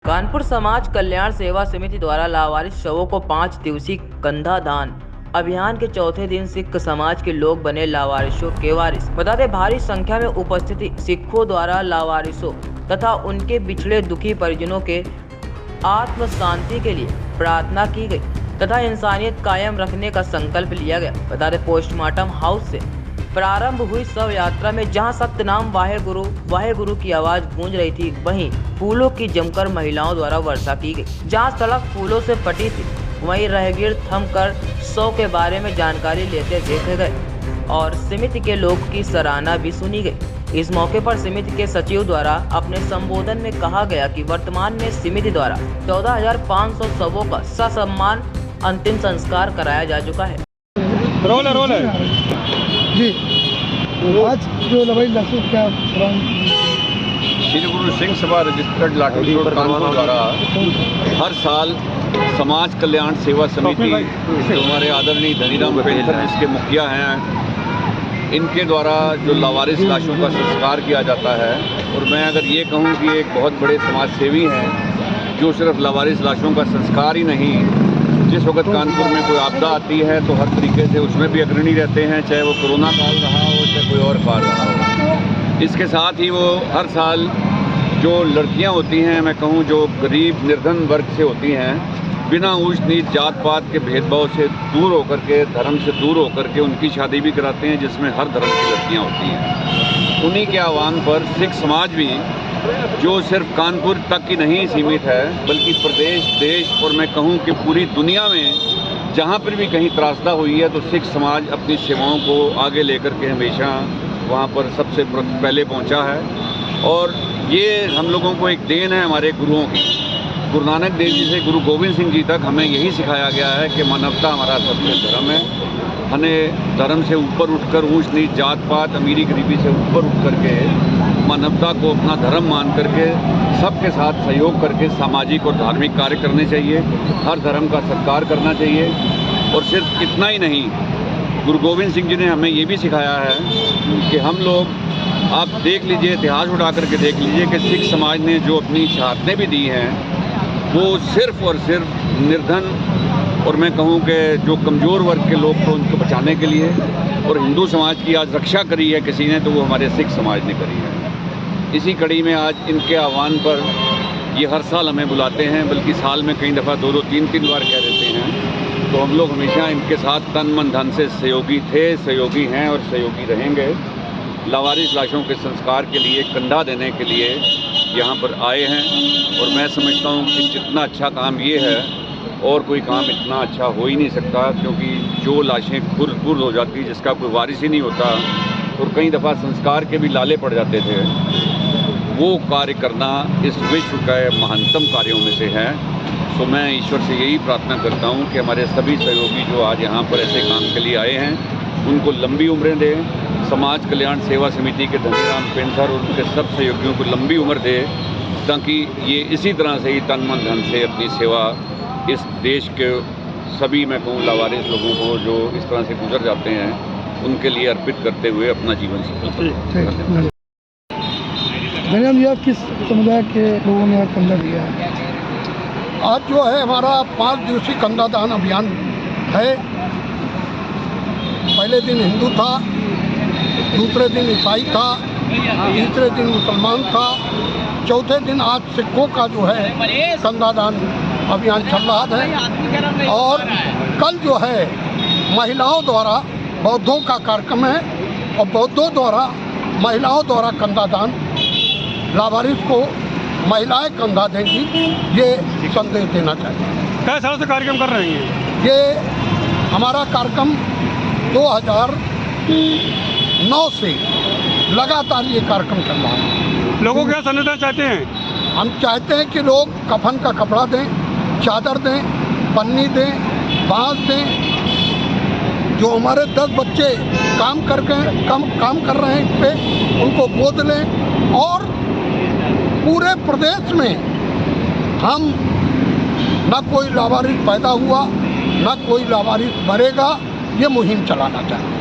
कानपुर समाज कल्याण सेवा समिति द्वारा लावारिस शवों को 5 दिवसीय कंधा दान अभियान के चौथे दिन सिख समाज के लोग बने लावारिसों के वारिस। बता दें, भारी संख्या में उपस्थिति सिखों द्वारा लावारिसों तथा उनके बिछड़े दुखी परिजनों के आत्म शांति के लिए प्रार्थना की गई तथा इंसानियत कायम रखने का संकल्प लिया गया। बता दें, पोस्टमार्टम हाउस से प्रारंभ हुई शव यात्रा में जहां सत्यनाम वाहे गुरु की आवाज गूंज रही थी, वहीं फूलों की जमकर महिलाओं द्वारा वर्षा की गई। जहां सड़क फूलों से पटी थी, वहीं राहगीर थमकर शव के बारे में जानकारी लेते देखे गए और समिति के लोग की सराहना भी सुनी गई। इस मौके पर समिति के सचिव द्वारा अपने संबोधन में कहा गया कि वर्तमान में समिति द्वारा 14,500 शवों का ससम्मान अंतिम संस्कार कराया जा चुका है। रोल है जी, आज जो लवाई लाशों क्या श्री गुरु सिंह सभा रजिस्टर्ड लाठी रोड कानपुर द्वारा हर साल समाज कल्याण सेवा समिति जो हमारे आदरणीय धनीराम पेंथर जिसके मुखिया हैं, इनके द्वारा जो लावारिस लाशों का संस्कार किया जाता है। और मैं अगर ये कहूँ कि एक बहुत बड़े समाज सेवी हैं जो सिर्फ लावारिस लाशों का संस्कार ही नहीं, जिस वक्त कानपुर में कोई आपदा आती है तो हर तरीके से उसमें भी अग्रणी रहते हैं, चाहे वो कोरोना काल रहा हो चाहे कोई और काल रहा हो। इसके साथ ही वो हर साल जो लड़कियां होती हैं, मैं कहूँ जो गरीब निर्धन वर्ग से होती हैं, बिना ऊंच नीच जात पात के भेदभाव से दूर होकर के, धर्म से दूर होकर के उनकी शादी भी कराते हैं, जिसमें हर धर्म की लड़कियाँ होती हैं। उन्हीं के आह्वान पर सिख समाज भी जो सिर्फ कानपुर तक ही नहीं सीमित है, बल्कि प्रदेश, देश और मैं कहूँ कि पूरी दुनिया में जहाँ पर भी कहीं त्रासदा हुई है तो सिख समाज अपनी सेवाओं को आगे लेकर के हमेशा वहाँ पर सबसे पहले पहुँचा है। और ये हम लोगों को एक देन है हमारे गुरुओं की। गुरु नानक देव जी से गुरु गोविंद सिंह जी तक हमें यही सिखाया गया है कि मानवता हमारा सबसे धर्म है। हमें धर्म से ऊपर उठकर, ऊंच नीच जात पात अमीरी गरीबी से ऊपर उठ करके मानवता को अपना धर्म मान करके सबके साथ सहयोग करके सामाजिक और धार्मिक कार्य करने चाहिए। हर धर्म का सत्कार करना चाहिए। और सिर्फ इतना ही नहीं, गुरु गोविंद सिंह जी ने हमें ये भी सिखाया है कि हम लोग, आप देख लीजिए, इतिहास उठा करके देख लीजिए कि सिख समाज ने जो अपनी शहादतें भी दी हैं वो सिर्फ और सिर्फ निर्धन और मैं कहूँ कि जो कमज़ोर वर्ग के लोग थे उनको बचाने के लिए। और हिंदू समाज की आज रक्षा करी है किसी ने तो वो हमारे सिख समाज ने करी है। इसी कड़ी में आज इनके आह्वान पर ये हर साल हमें बुलाते हैं, बल्कि साल में कई दफ़ा 2-2, 3-3 बार कह देते हैं। तो हम लोग हमेशा इनके साथ तन मन धन से सहयोगी थे, सहयोगी हैं और सहयोगी रहेंगे। लावारिस लाशों के संस्कार के लिए, कंधा देने के लिए यहाँ पर आए हैं। और मैं समझता हूँ कि जितना अच्छा काम ये है और कोई काम इतना अच्छा हो ही नहीं सकता, क्योंकि जो लाशें खुर्द हो जाती, जिसका कोई वारिस ही नहीं होता और कई दफ़ा संस्कार के भी लाले पड़ जाते थे, वो कार्य करना इस विश्व का महानतम कार्यों में से है। तो मैं ईश्वर से यही प्रार्थना करता हूँ कि हमारे सभी सहयोगी जो आज यहाँ पर ऐसे काम के लिए आए हैं, उनको लंबी उम्रें दें। समाज कल्याण सेवा समिति के धनीराम पेंथर और उनके सब सहयोगियों को लंबी उम्र दे, ताकि ये इसी तरह से ही तन मन धन से अपनी सेवा इस देश के सभी, मैं कहूँ, लावारिस लोगों को जो इस तरह से गुजर जाते हैं उनके लिए अर्पित करते हुए अपना जीवन सफल करें। धन्यवाद भैया। किस समुदाय के लोगों ने कंधा दिया है? आज जो है हमारा 5 दिवसीय कंधा दान अभियान है। पहले दिन हिंदू था, दूसरे दिन ईसाई था, तीसरे दिन मुसलमान था, चौथे दिन आज सिखों का जो है कंधा दान अभियान चल रहा है। और कल जो है महिलाओं द्वारा बौद्धों का कार्यक्रम है और बौद्धों द्वारा महिलाओं द्वारा कंधा दान, लावारिस को महिलाएं कंधा देंगी, ये संदेश देना चाहिए। कई सालों से कार्यक्रम कर रहे हैं? ये हमारा कार्यक्रम 2009 से लगातार ये कार्यक्रम चल रहा है। लोगों क्या संदेश चाहते हैं? हम चाहते हैं कि लोग कफन का कपड़ा दें, चादर दें, पन्नी दें, बांस दें। जो हमारे 10 बच्चे काम कर रहे हैं इस पे, उनको गोद लें। और पूरे प्रदेश में हम न कोई लावारिस पैदा हुआ, न कोई लावारिस मरेगा, ये मुहिम चलाना चाहते हैं।